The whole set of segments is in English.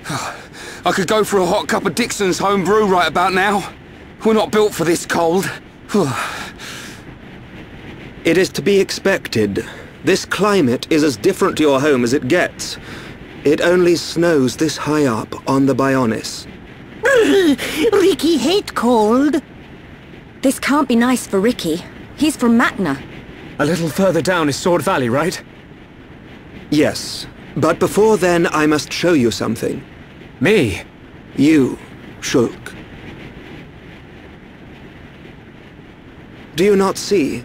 I could go for a hot cup of Dixon's home brew right about now. We're not built for this cold. It is to be expected. This climate is as different to your home as it gets. It only snows this high up on the Bionis. Ricky hate cold. This can't be nice for Ricky. He's from Matna. A little further down is Sword Valley, right? Yes, but before then I must show you something. Me? You, Shulk. Do you not see?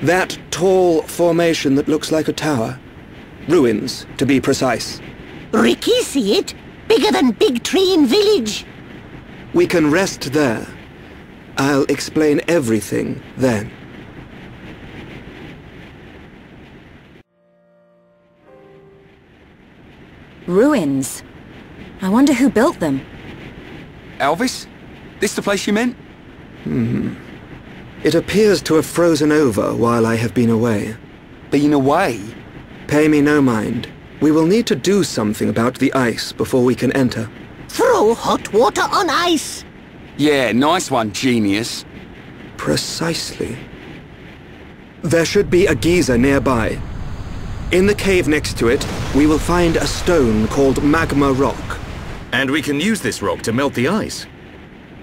That tall formation that looks like a tower? Ruins, to be precise. Ricky see it? Bigger than Big Tree in Village. We can rest there. I'll explain everything then. Ruins. I wonder who built them. Elvis? This the place you meant? It appears to have frozen over while I have been away. Been away? Pay me no mind. We will need to do something about the ice before we can enter. Throw hot water on ice. Yeah, nice one, genius. Precisely. There should be a geyser nearby. In the cave next to it, we will find a stone called magma rock. And we can use this rock to melt the ice?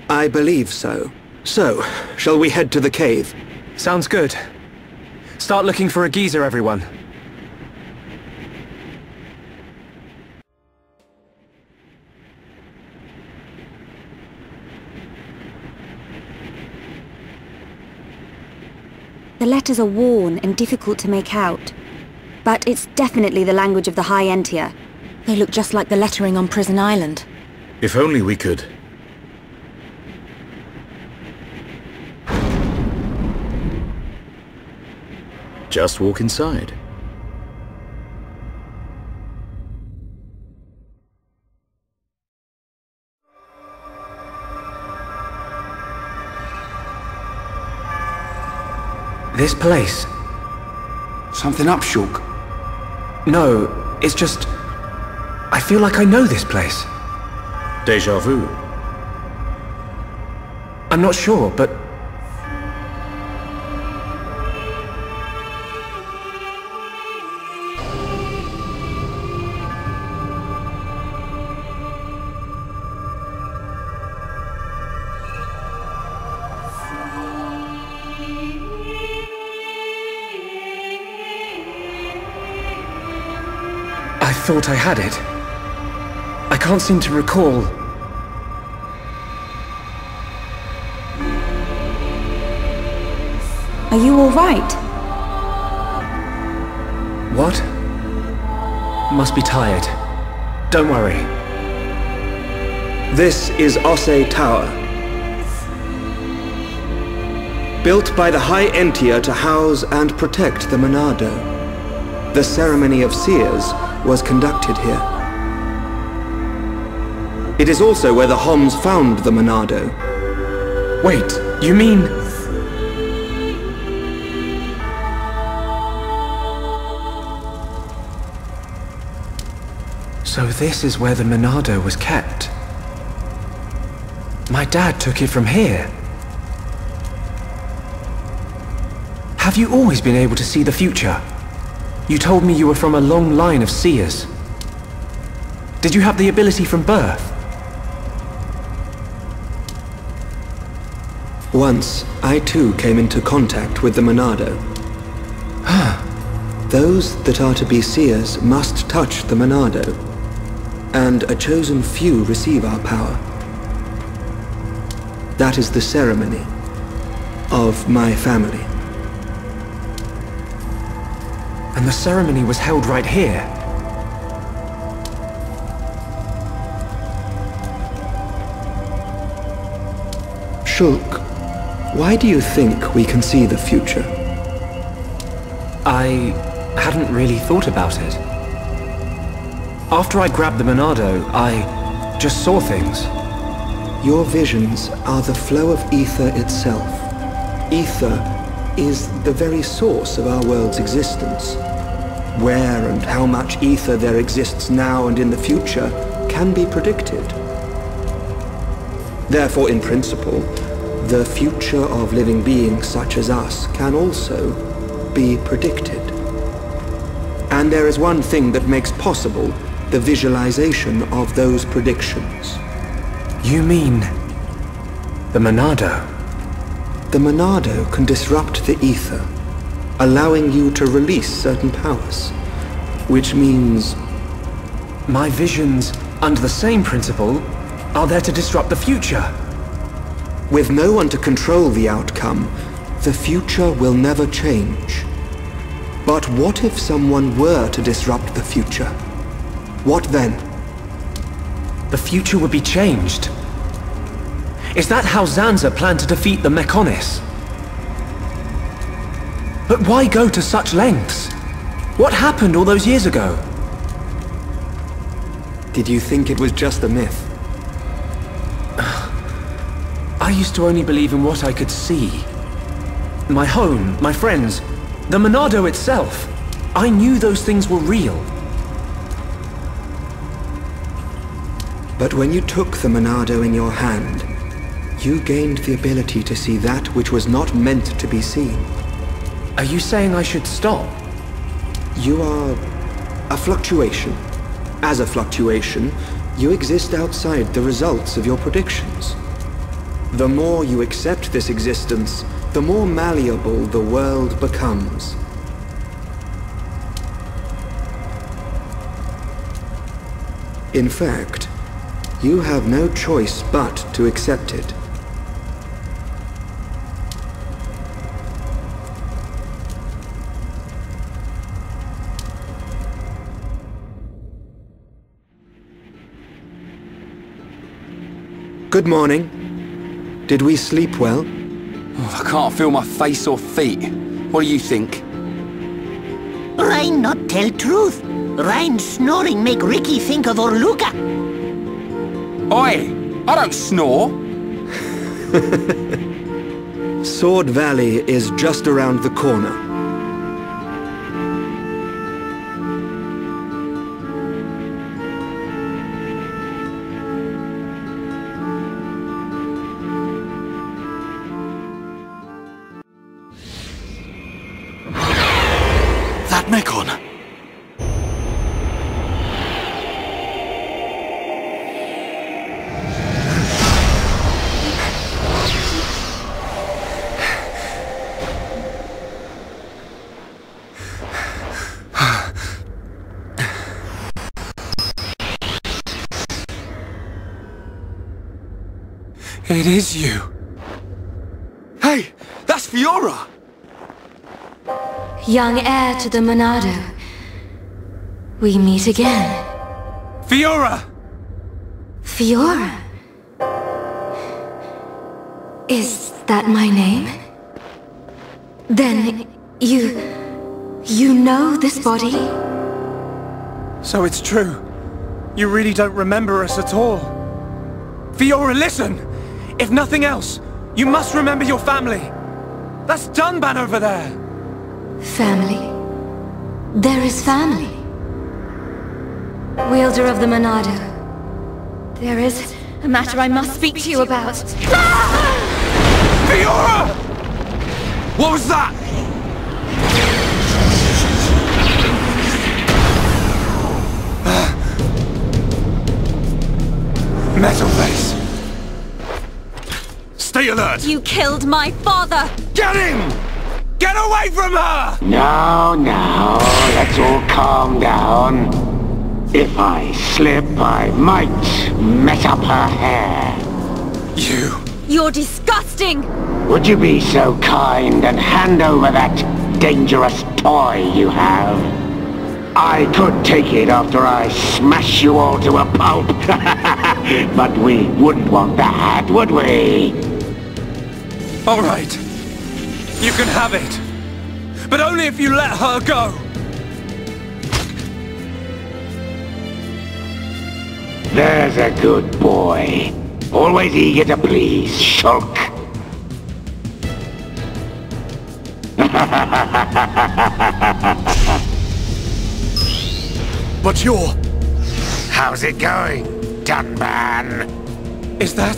I believe so. So, shall we head to the cave? Sounds good. Start looking for a geyser, everyone. The letters are worn and difficult to make out. But it's definitely the language of the High Entia. They look just like the lettering on Prison Island. If only we could. Just walk inside. This place? Something up, Shulk? No, it's just... I feel like I know this place. Déjà vu. I'm not sure, but... I thought I had it. I can't seem to recall. Are you all right? What? Must be tired. Don't worry. This is Osse Tower. Built by the High Entia to house and protect the Monado. The ceremony of seers was conducted here. It is also where the Homs found the Monado. Wait, you mean... So this is where the Monado was kept. My dad took it from here. Have you always been able to see the future? You told me you were from a long line of seers. Did you have the ability from birth? Once, I too came into contact with the Monado. Those that are to be seers must touch the Monado, and a chosen few receive our power. That is the ceremony of my family. And the ceremony was held right here. Shulk, why do you think we can see the future? I hadn't really thought about it. After I grabbed the Monado, I just saw things. Your visions are the flow of ether itself. Ether is the very source of our world's existence. Where and how much ether there exists now and in the future can be predicted. Therefore, in principle, the future of living beings such as us can also be predicted. And there is one thing that makes possible the visualization of those predictions. You mean... the Monado? The Monado can disrupt the ether, allowing you to release certain powers, which means... My visions, under the same principle, are there to disrupt the future. With no one to control the outcome, the future will never change. But what if someone were to disrupt the future? What then? The future would be changed. Is that how Zanza planned to defeat the Mékonis? But why go to such lengths? What happened all those years ago? Did you think it was just a myth? I used to only believe in what I could see. My home, my friends, the Monado itself. I knew those things were real. But when you took the Monado in your hand, you gained the ability to see that which was not meant to be seen. Are you saying I should stop? You are a fluctuation. As a fluctuation, you exist outside the results of your predictions. The more you accept this existence, the more malleable the world becomes. In fact, you have no choice but to accept it. Good morning. Did we sleep well? Oh, I can't feel my face or feet. What do you think? Rhine not tell truth. Rhine snoring make Ricky think of Orluka. Oi! I don't snore! Sword Valley is just around the corner. That Mekon! It is you. Hey, that's Fiora! Young heir to the Monado. We meet again. Fiora! Fiora? Is that my name? Then you know this body? So it's true. You really don't remember us at all. Fiora, listen! If nothing else, you must remember your family. That's Dunban over there. Family? There is family. Wielder of the Monado. There is a matter I must speak to you about. Fiora! What was that? Metal face. Stay alert! You killed my father! Get him! Get away from her! Now, let's all calm down. If I slip, I might mess up her hair. You're disgusting! Would you be so kind and hand over that dangerous toy you have? I could take it after I smash you all to a pulp. But we wouldn't want that, would we? All right. You can have it. But only if you let her go. There's a good boy. Always eager to please, Shulk. But you're... How's it going, Dunban? Is that...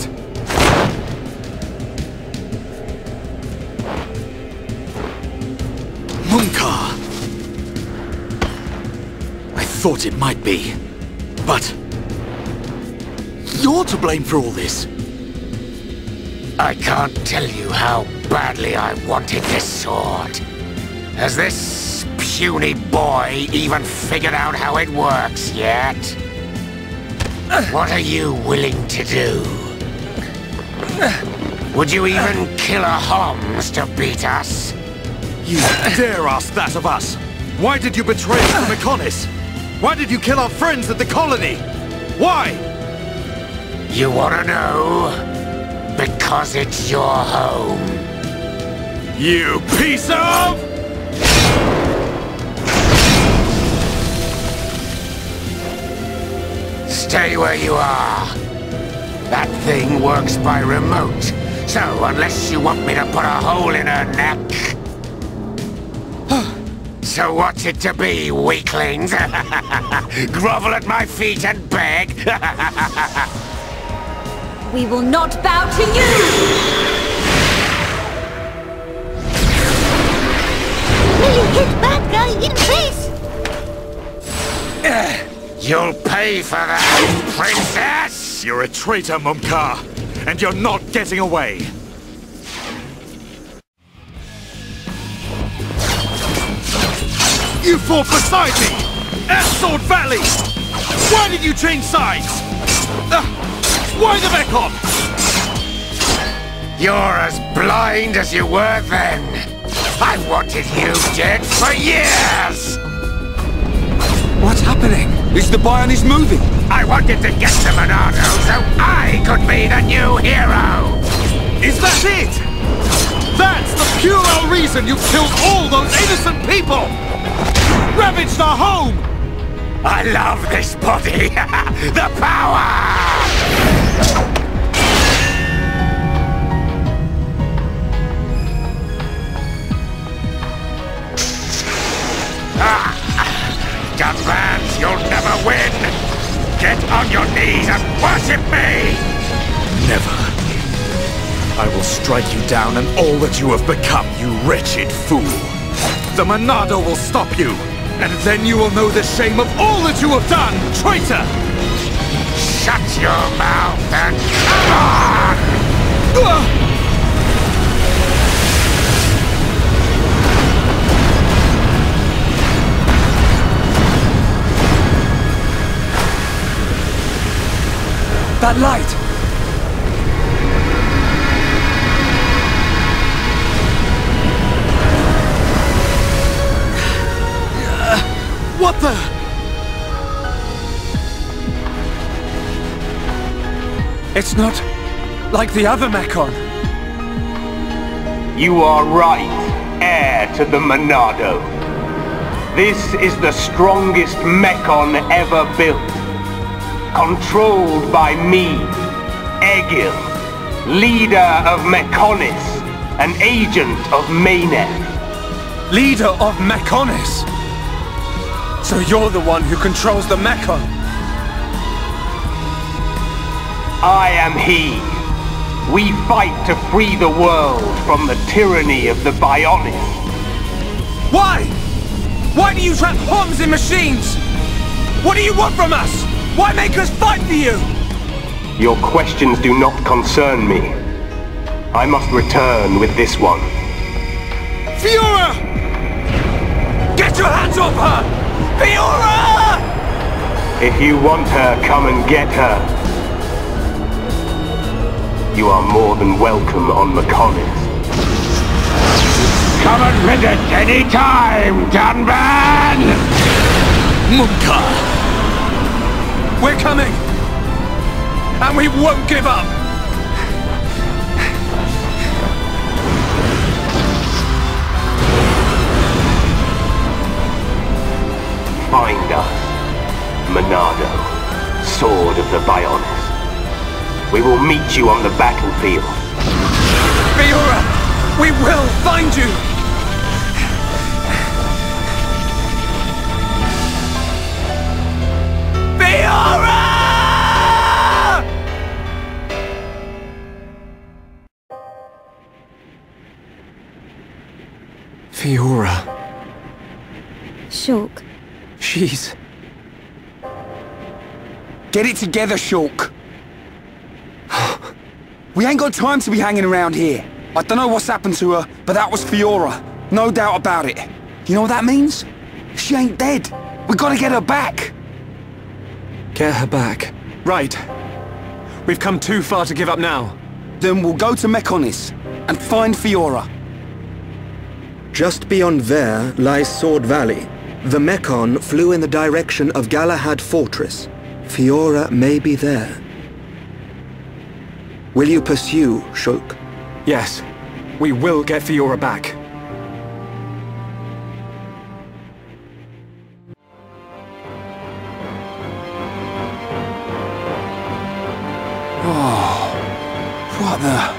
Munkar! I thought it might be, but... you're to blame for all this. I can't tell you how badly I wanted this sword. Has this puny boy even figured out how it works yet? What are you willing to do? Would you even kill a Holmes to beat us? You dare ask that of us? Why did you betray us to Mékonis? Why did you kill our friends at the colony? Why? You wanna know? Because it's your home. You piece of... Stay where you are. That thing works by remote, so unless you want me to put a hole in her neck... So what's it to be, weaklings? Grovel at my feet and beg? We will not bow to you! Will you hit bad guy in face? You'll pay for that, princess! You're a traitor, Munkar, and you're not getting away. You fought beside me! At Sword Valley! Why did you change sides? Why the Mekon? You're as blind as you were then. I wanted you dead for years! What's happening? Is the Bionis moving? I wanted to get to Monado so I could be the new hero! Is that it? That's the puerile reason you killed all those innocent people! Ravaged our home! I love this body! The power! Dunban, you'll never win! Get on your knees and worship me! Never. I will strike you down and all that you have become, you wretched fool. The Monado will stop you, and then you will know the shame of all that you have done, traitor! Shut your mouth and come on! That light! What the? It's not like the other Mekon. You are right, heir to the Monado. This is the strongest Mekon ever built. Controlled by me, Egil, leader of Mékonis, an agent of Mayneth. Leader of Mékonis? So you're the one who controls the Mekon? I am he. We fight to free the world from the tyranny of the Bionis. Why? Why do you trap bombs in machines? What do you want from us? Why make us fight for you? Your questions do not concern me. I must return with this one. Fiora! Get your hands off her! Fiora! If you want her, come and get her. You are more than welcome on Mékonis. Come and visit any time, Dunban! Munkar! We're coming! And we won't give up! Find us, Monado, Sword of the Bionis. We will meet you on the battlefield. Fiora! We will find you! Fiora! Fiora. Shulk. She's... Get it together, Shulk. We ain't got time to be hanging around here. I don't know what's happened to her, but that was Fiora. No doubt about it. You know what that means? She ain't dead. We gotta get her back. Get her back. Right. We've come too far to give up now. Then we'll go to Mékonis and find Fiora. Just beyond there lies Sword Valley. The Mekon flew in the direction of Galahad Fortress. Fiora may be there. Will you pursue, Shulk? Yes. We will get Fiora back. What the...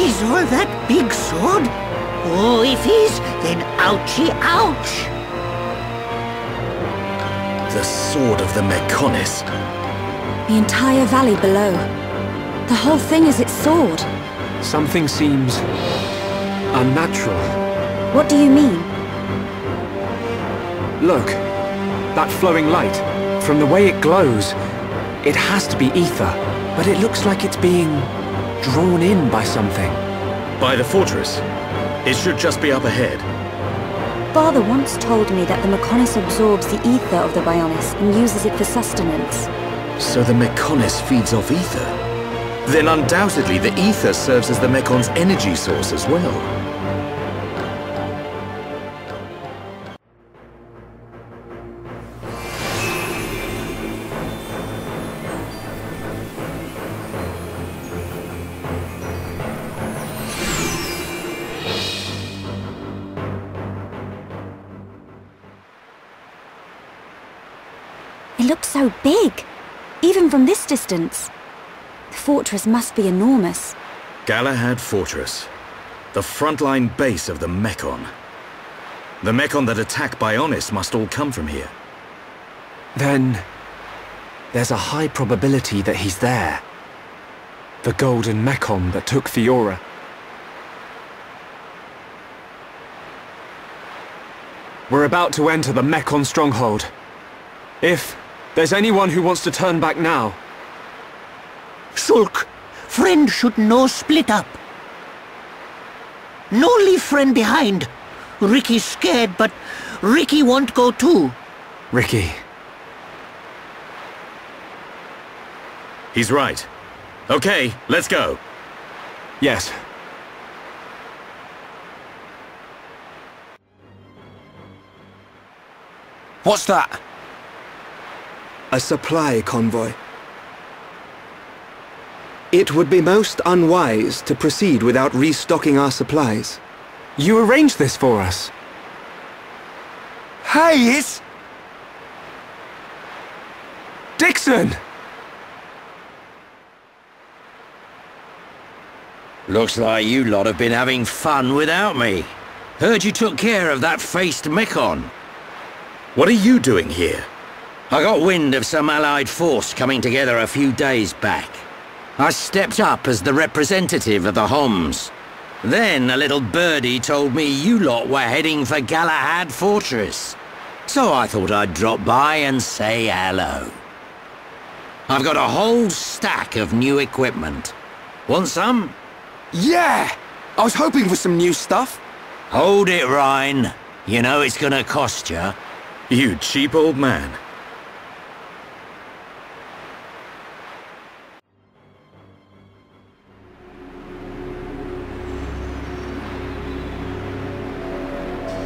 Is all that big sword? Oh, if he's, then ouchie ouch! The sword of the Mékonis. The entire valley below. The whole thing is its sword. Something seems... unnatural. What do you mean? Look. That flowing light. From the way it glows, it has to be ether. But it looks like it's being... drawn in by something. By the fortress? It should just be up ahead. Father once told me that the Mékonis absorbs the ether of the Bionis and uses it for sustenance. So the Mékonis feeds off ether? Then undoubtedly the ether serves as the Mekon's energy source as well. It looks so big, even from this distance. The fortress must be enormous. Galahad Fortress. The frontline base of the Mekon. The Mekon that attack Bionis must all come from here. Then... there's a high probability that he's there. The golden Mekon that took Fiora. We're about to enter the Mekon stronghold. If there's anyone who wants to turn back now... Shulk, friend should no split up. No leave friend behind. Ricky's scared, but Ricky won't go too. Ricky. He's right. Okay, let's go. Yes. What's that? A supply convoy. It would be most unwise to proceed without restocking our supplies. You arranged this for us. Hey, it's... Dixon! Looks like you lot have been having fun without me. Heard you took care of that faced Mekon. What are you doing here? I got wind of some allied force coming together a few days back. I stepped up as the representative of the Homs. Then a little birdie told me you lot were heading for Galahad Fortress. So I thought I'd drop by and say hello. I've got a whole stack of new equipment. Want some? Yeah! I was hoping for some new stuff. Hold it, Ryan. You know it's gonna cost you. You cheap old man.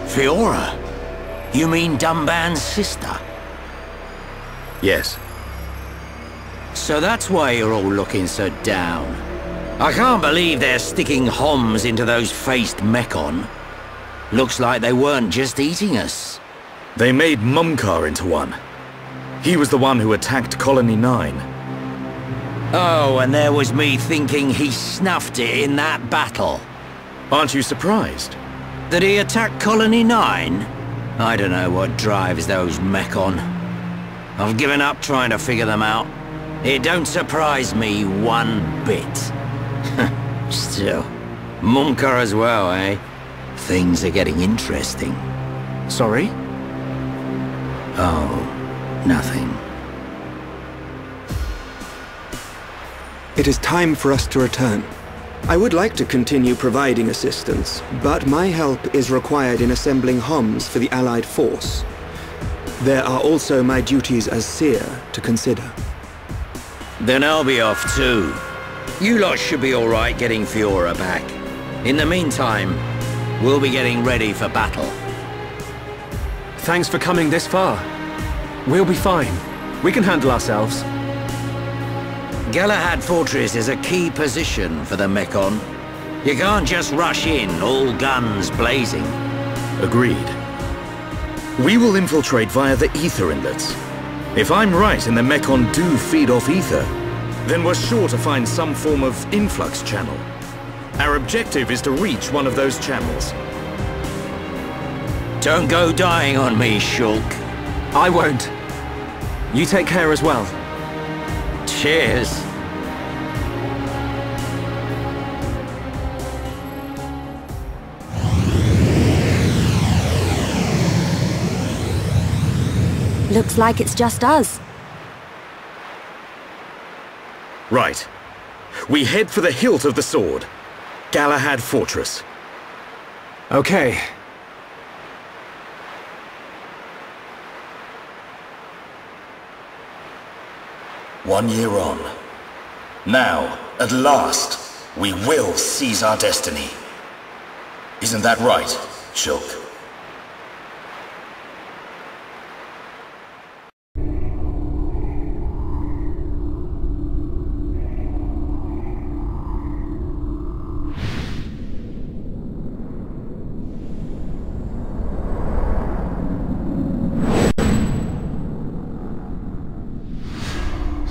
Fiora? You mean Dunban's sister? Yes. So that's why you're all looking so down. I can't believe they're sticking Homs into those faced Mekon. Looks like they weren't just eating us. They made Mumkar into one. He was the one who attacked Colony 9. Oh, and there was me thinking he snuffed it in that battle. Aren't you surprised? That he attacked Colony 9? I don't know what drives those Mekon. I've given up trying to figure them out. It don't surprise me one bit. Still, Mumka as well, eh? Things are getting interesting. Sorry? Oh, nothing. It is time for us to return. I would like to continue providing assistance, but my help is required in assembling HOMS for the Allied force. There are also my duties as seer to consider. Then I'll be off too. You lot should be alright getting Fiora back. In the meantime, we'll be getting ready for battle. Thanks for coming this far. We'll be fine. We can handle ourselves. Galahad Fortress is a key position for the Mekon. You can't just rush in, all guns blazing. Agreed. We will infiltrate via the ether inlets. If I'm right and the Mekon do feed off ether, then we're sure to find some form of influx channel. Our objective is to reach one of those channels. Don't go dying on me, Shulk. I won't. You take care as well. Cheers. Looks like it's just us. Right. We head for the hilt of the sword. Galahad Fortress. Okay. One year on. Now, at last, we will seize our destiny. Isn't that right, Shulk?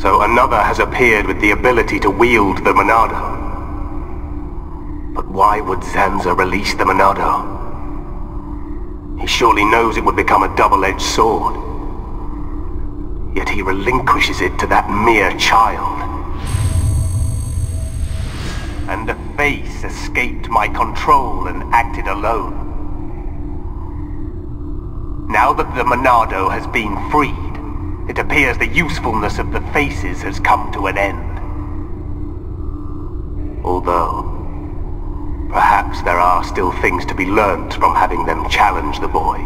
So another has appeared with the ability to wield the Monado. But why would Zanza release the Monado? He surely knows it would become a double-edged sword. Yet he relinquishes it to that mere child. And the face escaped my control and acted alone. Now that the Monado has been freed, it appears the usefulness of the faces has come to an end. Although, perhaps there are still things to be learnt from having them challenge the boy.